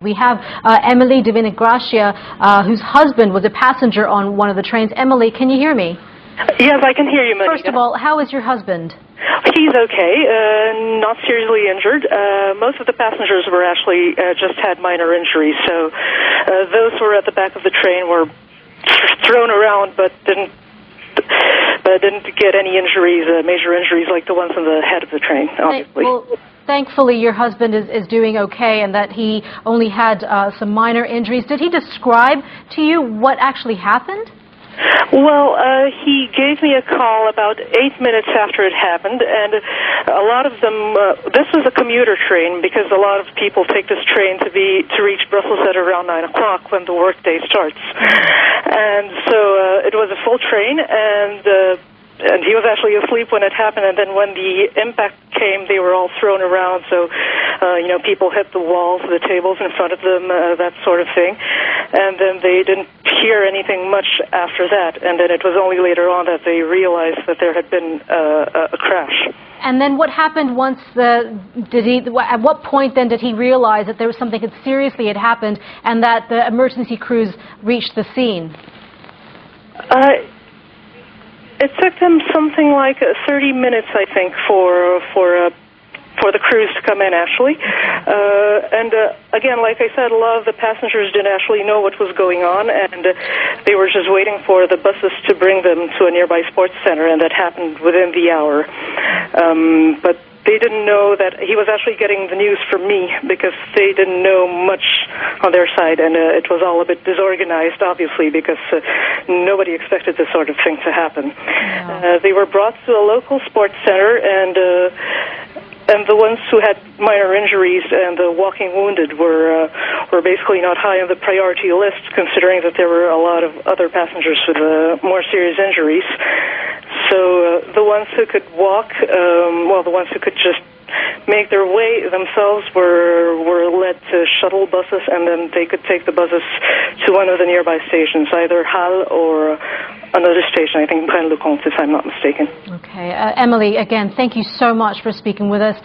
We have Emily de Vinagracia, whose husband was a passenger on one of the trains. Emily, can you hear me? Yes, I can hear you, Monica. First of all, how is your husband? He's okay, not seriously injured. Most of the passengers were actually just had minor injuries, so those who were at the back of the train were thrown around but didn't get any injuries, major injuries like the ones on the head of the train, obviously. Well, thankfully your husband is doing okay and that he only had some minor injuries. Did he describe to you what actually happened? Well, he gave me a call about 8 minutes after it happened, and a lot of them, this was a commuter train because a lot of people take this train to reach Brussels at around 9 o'clock when the workday starts. And so it was a full train, and he was actually asleep when it happened, and then when the impact came, they were all thrown around, so, people hit the walls, the tables in front of them, that sort of thing, and then they didn't hear anything much after that, and then it was only later on that they realized that there had been a crash. And then what happened once at what point then did he realize that there was something that seriously had happened and that the emergency crews reached the scene? It took them something like 30 minutes, I think, for the crews to come in, actually. Again, like I said, a lot of the passengers didn't actually know what was going on, and they were just waiting for the buses to bring them to a nearby sports center, and that happened within the hour. But they didn't know that he was actually getting the news from me because they didn't know much on their side, and it was all a bit disorganized, obviously, because nobody expected this sort of thing to happen. Yeah. They were brought to a local sports center, and the ones who had minor injuries and the walking wounded were basically not high on the priority list, considering that there were a lot of other passengers with more serious injuries. So the ones who could walk, the ones who could just make their way themselves were led to shuttle buses, and then they could take the buses to one of the nearby stations, either Halle or another station, I think Treinongeval, if I'm not mistaken. Okay. Emily, again, thank you so much for speaking with us.